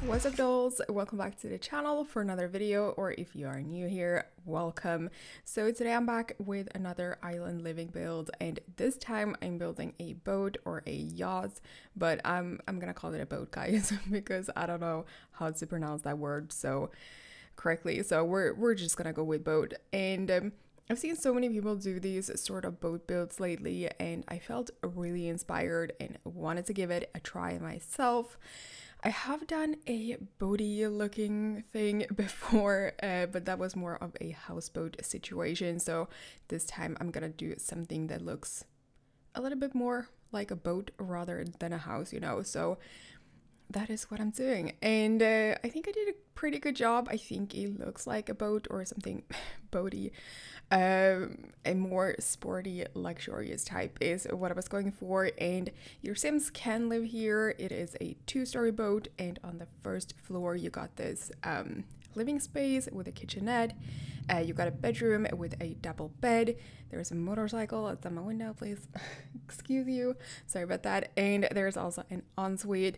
What's up, dolls? Welcome back to the channel for another video, or if you are new here, welcome. So today I'm back with another island living build, and this time I'm building a boat or a yacht, but I'm gonna call it a boat, guys, because I don't know how to pronounce that word so correctly. So we're just gonna go with boat. And I've seen so many people do these sort of boat builds lately, and I felt really inspired and wanted to give it a try myself. I have done a boaty looking thing before, but that was more of a houseboat situation. So this time I'm gonna do something that looks a little bit more like a boat rather than a house, you know. So that is what I'm doing, and I think I did a pretty good job. I think it looks like a boat or something boaty. A more sporty, luxurious type is what I was going for, and your Sims can live here. It is a 2-story boat, and on the first floor you got this living space with a kitchenette. You got a bedroom with a double bed. There's a motorcycle outside my window, please excuse you, sorry about that. And there's also an ensuite.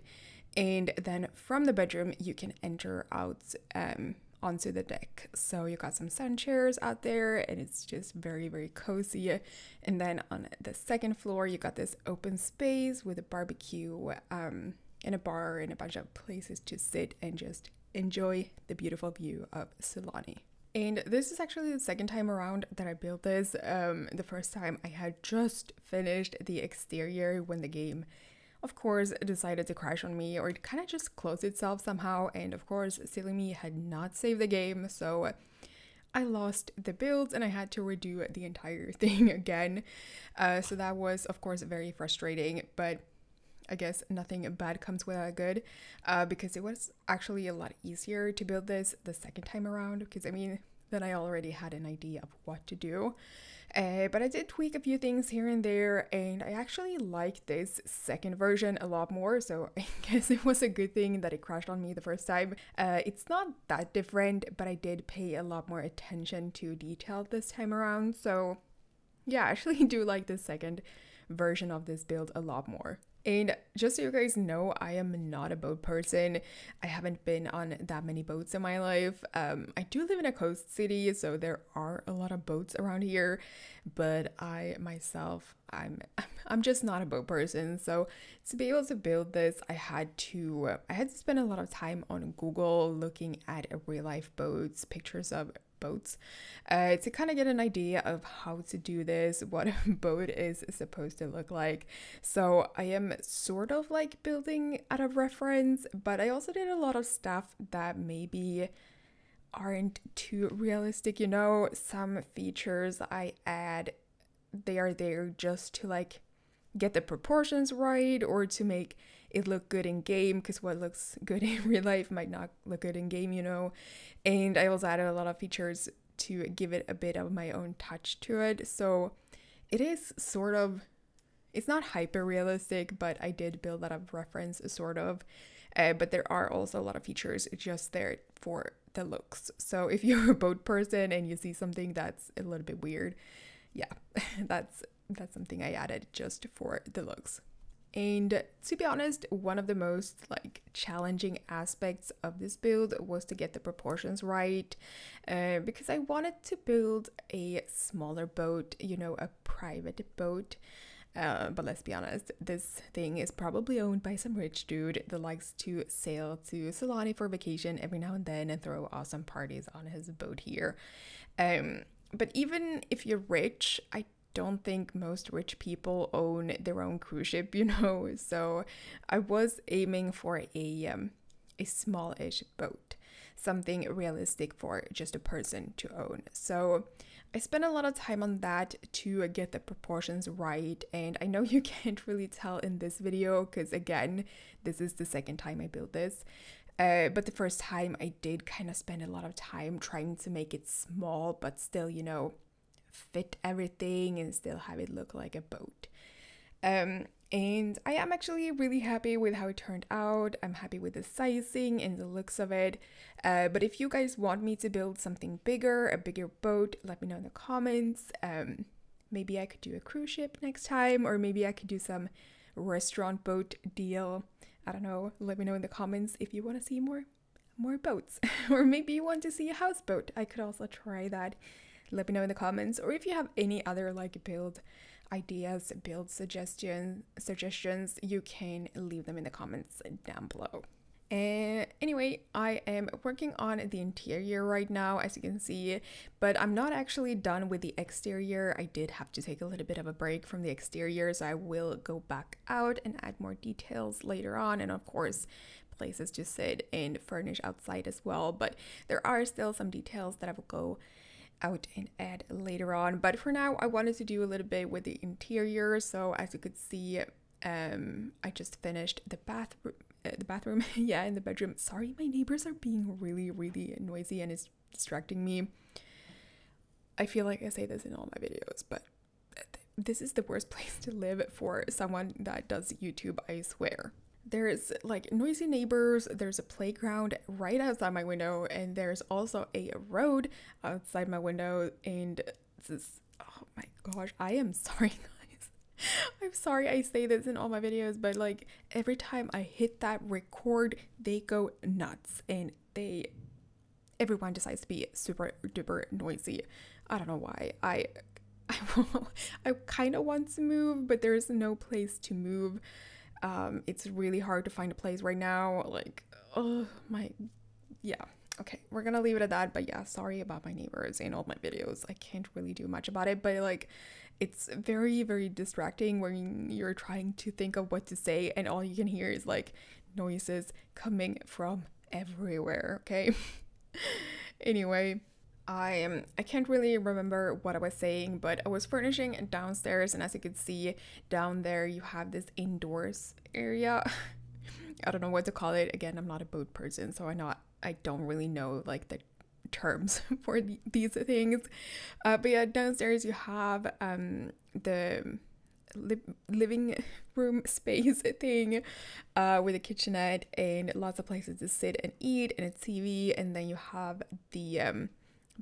And then from the bedroom, you can enter out onto the deck. So you got some sun chairs out there, and it's just very, very cozy. And then on the second floor, you got this open space with a barbecue and a bar and a bunch of places to sit and just enjoy the beautiful view of Solani. And this is actually the second time around that I built this. The first time I had just finished the exterior when the game, of course, decided to crash on me, or it kind of just closed itself somehow. And of course, Silly Me had not saved the game, so I lost the builds and I had to redo the entire thing again. So that was, of course, very frustrating, but I guess nothing bad comes without good, because it was actually a lot easier to build this the second time around, because I mean, then I already had an idea of what to do. But I did tweak a few things here and there, and I actually like this second version a lot more, so I guess it was a good thing that it crashed on me the first time. It's not that different, but I did pay a lot more attention to detail this time around, so yeah, I actually do like the second version of this build a lot more. And just so you guys know, I am not a boat person. I haven't been on that many boats in my life. I do live in a coast city, so there are a lot of boats around here, but I myself, I'm just not a boat person. So to be able to build this, I had to spend a lot of time on Google looking at real life boats, pictures of boats, to kind of get an idea of how to do this, what a boat is supposed to look like. So I am sort of like building out of reference, but I also did a lot of stuff that maybe aren't too realistic, you know. Some features I add, they are there just to like get the proportions right, or to make it look good in game, because what looks good in real life might not look good in game, you know. And I also added a lot of features to give it a bit of my own touch to it. So it is sort of, it's not hyper realistic, but I did build that of reference sort of. But there are also a lot of features just there for the looks. So if you're a boat person and you see something that's a little bit weird, yeah, that's something I added just for the looks. And to be honest, one of the most like challenging aspects of this build was to get the proportions right, because I wanted to build a smaller boat, you know, a private boat. But let's be honest, this thing is probably owned by some rich dude that likes to sail to Solani for vacation every now and then and throw awesome parties on his boat here. But even if you're rich, I don't think most rich people own their own cruise ship, you know. So I was aiming for a smallish boat, something realistic for just a person to own. So I spent a lot of time on that to get the proportions right, and I know you can't really tell in this video because again, this is the second time I built this. But the first time I did kind of spend a lot of time trying to make it small, but still, you know, fit everything and still have it look like a boat. And I am actually really happy with how it turned out. I'm happy with the sizing and the looks of it. But if you guys want me to build something bigger, a bigger boat, let me know in the comments. Maybe I could do a cruise ship next time, or maybe I could do some restaurant boat deal. I don't know, let me know in the comments if you want to see more boats or maybe you want to see a houseboat. I could also try that. Let me know in the comments, or if you have any other like build ideas, build suggestions, you can leave them in the comments down below. Anyway, I am working on the interior right now, as you can see, but I'm not actually done with the exterior. I did have to take a little bit of a break from the exterior, so I will go back out and add more details later on, and of course places to sit and furnish outside as well. But there are still some details that I will go out and add later on. But for now, I wanted to do a little bit with the interior. So as you could see, I just finished the bathroom, yeah, in the bedroom. Sorry, my neighbors are being really noisy and it's distracting me. I feel like I say this in all my videos, but this is the worst place to live for someone that does YouTube, I swear. There's like noisy neighbors, there's a playground right outside my window, and there's also a road outside my window, and this is, oh my gosh, I am sorry guys. I'm sorry I say this in all my videos, but like every time I hit that record, they go nuts and everyone decides to be super duper noisy. I don't know why. I kind of want to move, but there's no place to move. It's really hard to find a place right now. Like, oh my, yeah. Okay, we're gonna leave it at that. But yeah, sorry about my neighbors in all my videos. I can't really do much about it, but like, it's very distracting when you're trying to think of what to say and all you can hear is like noises coming from everywhere. Okay. Anyway, I can't really remember what I was saying, but I was furnishing downstairs, and as you can see down there, you have this indoors area. I don't know what to call it. Again, I'm not a boat person, so I don't really know like the terms for these things. But yeah, downstairs you have the living room space thing with a kitchenette and lots of places to sit and eat and a TV, and then you have the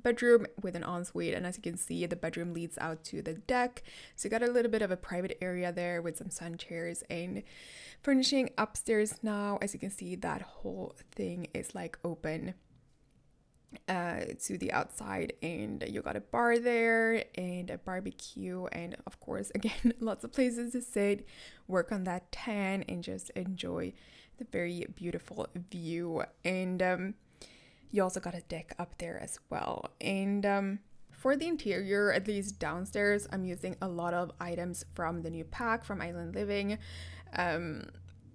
bedroom with an ensuite, and as you can see, the bedroom leads out to the deck, so you got a little bit of a private area there with some sun chairs. And furnishing upstairs now, as you can see, that whole thing is like open to the outside, and you got a bar there and a barbecue, and of course again lots of places to sit, work on that tan, and just enjoy the very beautiful view. And you also got a deck up there as well. And for the interior, at least downstairs, I'm using a lot of items from the new pack from Island Living.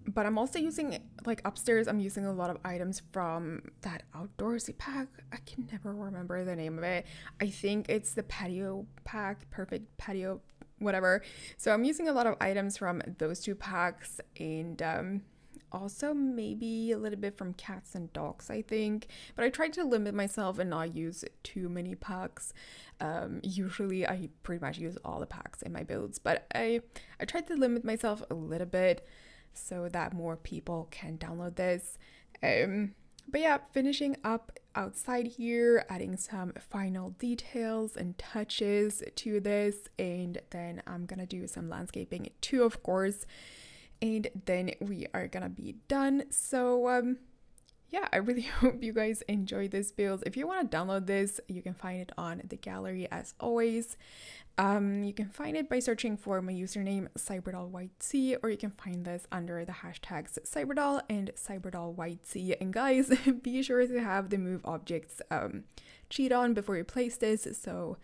But I'm also using, like upstairs, I'm using a lot of items from that outdoorsy pack. I can never remember the name of it. I think it's the patio pack, perfect patio, whatever. So I'm using a lot of items from those two packs, and also maybe a little bit from cats and dogs, I think, but I tried to limit myself and not use too many packs. Usually I pretty much use all the packs in my builds, but I tried to limit myself a little bit so that more people can download this. But yeah, finishing up outside here, adding some final details and touches to this, and then I'm gonna do some landscaping too, of course, and then we are gonna be done. So yeah, I really hope you guys enjoy this build. If you want to download this, you can find it on the gallery as always. You can find it by searching for my username CyberdollYT, or you can find this under the hashtags Cyberdoll and CyberdollYT. And guys, be sure to have the move objects cheat on before you place this, so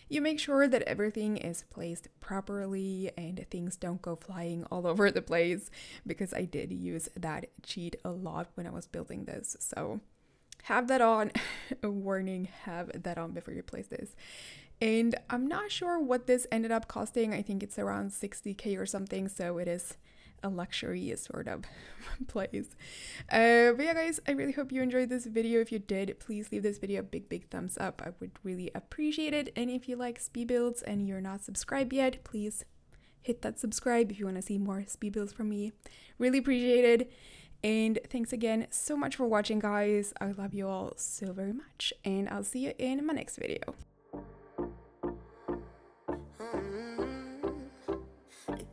you make sure that everything is placed properly and things don't go flying all over the place, because I did use that cheat a lot when I was building this. So have that on. A warning, have that on before you place this. And I'm not sure what this ended up costing. I think it's around 60k or something, so it is a luxury sort of place. But yeah guys, I really hope you enjoyed this video. If you did, please leave this video a big thumbs up. I would really appreciate it. And if you like speed builds and you're not subscribed yet, please hit that subscribe if you want to see more speed builds from me. Really appreciate it. And thanks again so much for watching, guys. I love you all so very much, and I'll see you in my next video.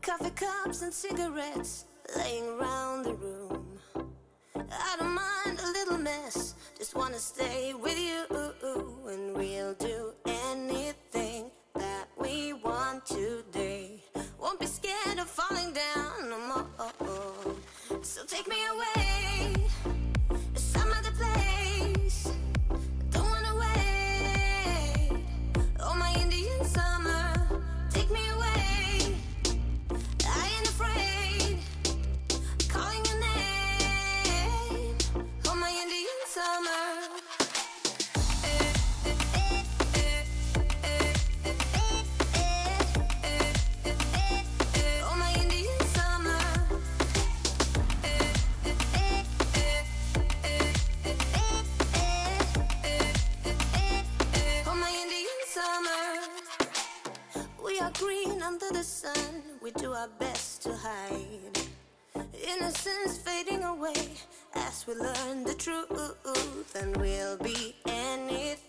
Coffee cups and cigarettes laying around the room. mess, just wanna stay with you, and we'll do anything that we want today. Won't be scared of falling down no more. So take me away to some other place. Don't wanna wait. Oh, my Indian summer, take me away. I ain't afraid, calling your name. Oh, my Indian summer. Oh, my Indian summer. Oh, my Indian summer. We are green under the sun, we do our best to hide innocence fading away as we learn the truth, and we'll be anything